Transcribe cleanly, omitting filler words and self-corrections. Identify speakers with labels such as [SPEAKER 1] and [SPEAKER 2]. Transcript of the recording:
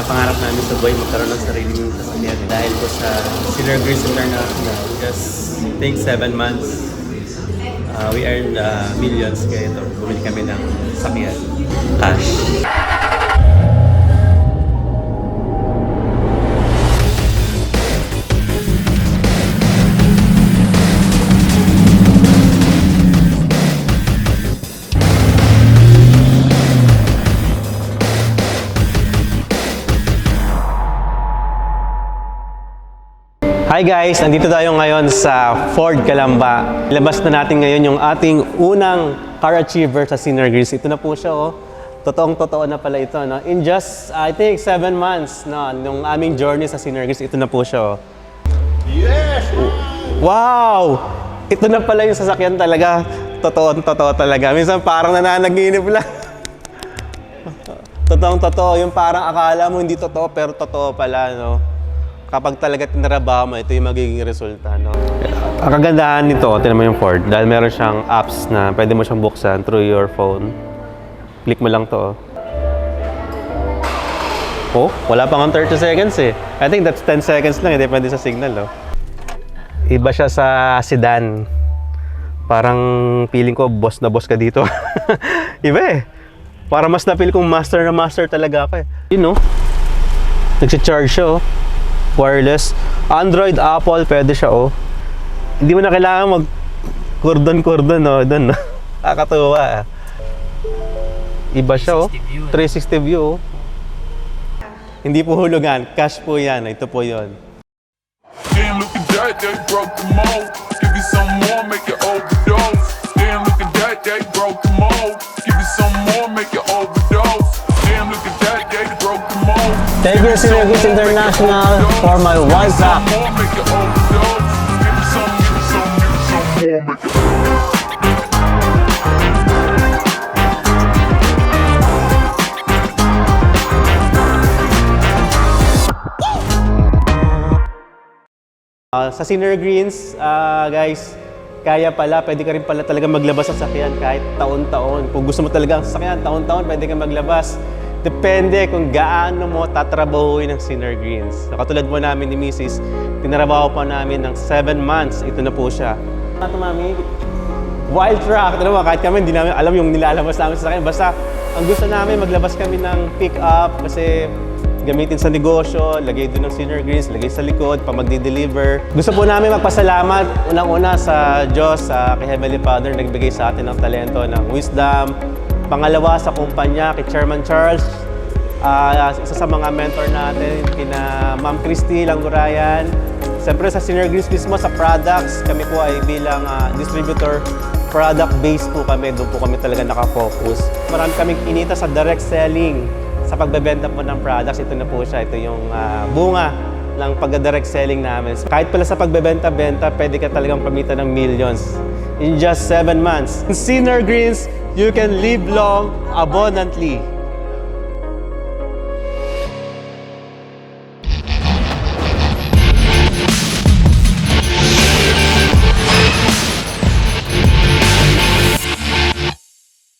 [SPEAKER 1] pinapangarap namin sa buhay magkaroon ng sariling sasakyan dahil po sa Sinner Greens International. Just take 7 months. We earned millions kaya ito. Bumili kami ng sasakyan. Cash. Hi guys! Nandito tayo ngayon sa Ford Calamba. Ilabas na natin ngayon yung ating unang car achiever sa Sinner Greens. Ito na po siya, oh. Totoong-totoo na pala ito, no? In just, I think, 7 months, no, nung aming journey sa Sinner Greens, ito na po siya, oh. Yes! Wow! Ito na pala yung sasakyan talaga. Totoong-totoo talaga. Minsan parang nananaginip lang. Totoong-totoo. Yung parang akala mo hindi totoo, pero totoo pala, no? Kapag talaga tinarabaho mo, ito yung magiging resulta, no? Ang kagandahan nito, tinan mo yung Ford, dahil meron siyang apps na pwede mo siyang buksan through your phone. Click mo lang to. Oh, wala pang 30 seconds eh. I think that's 10 seconds lang, depende sa signal, no? Iba siya sa sedan. Parang feeling ko boss na boss ka dito. Iba eh. Para mas na-feel kong master na master talaga ako eh. You know, nagsi-charge siya, oh. Wireless. Android, Apple, pwede siya, oh. Hindi mo na kailangan mag-cordon, no? Doon, no? Kakatuwa, ah. Iba siya, oh. 360 view, oh. Hindi po hulugan. Cash po yan. Ito po yun.
[SPEAKER 2] Damn, look at that, they broke the mold. Give you some more, make it overdose. Damn, look at that, they broke the mold. Give you some more, make it overdose. Damn, look at that, they broke the mold.
[SPEAKER 1] Thank you, Sinner Greens International, for my wife back. Sa Sinner Greens, guys, kaya pala, pwede ka rin pala talaga maglabas sa sasakyan kahit taon-taon. Kung gusto mo talaga ang sasakyan, taon-taon, pwede ka maglabas. Depende kung gaano mo tatrabahuin ng Sinner Greens. So, katulad mo namin ni Mrs., tinarabaho pa namin ng 7 months. Ito na po siya. Ito, Mami, wild truck. Ito naman, kahit kami, hindi namin alam yung nilalabas namin sa sasakyan. Basta, ang gusto namin, maglabas kami ng pick-up kasi gamitin sa negosyo, lagay doon ng Sinner Greens, lagay sa likod, pa magdi-deliver. Gusto po namin magpasalamat unang-una sa Diyos, sa kay Heavenly Father, nagbigay sa atin ng talento, ng wisdom. Pangalawa sa kumpanya, kay Chairman Charles, isa sa mga mentor natin, kina Ma'am Christy Langgurayan. Siyempre sa Sinner Greens mismo, sa products, kami po ay bilang distributor, product-based po kami, doon po kami talaga nakafocus. Marami kaming kinita sa direct selling, sa pagbebenta po ng products. Ito na po siya, ito yung bunga ng pag-direct selling namin. Kahit pala sa pagbebenta-benta, pwede ka talagang pamita ng millions in just 7 months. In Sinner Greens, you can live long, abundantly.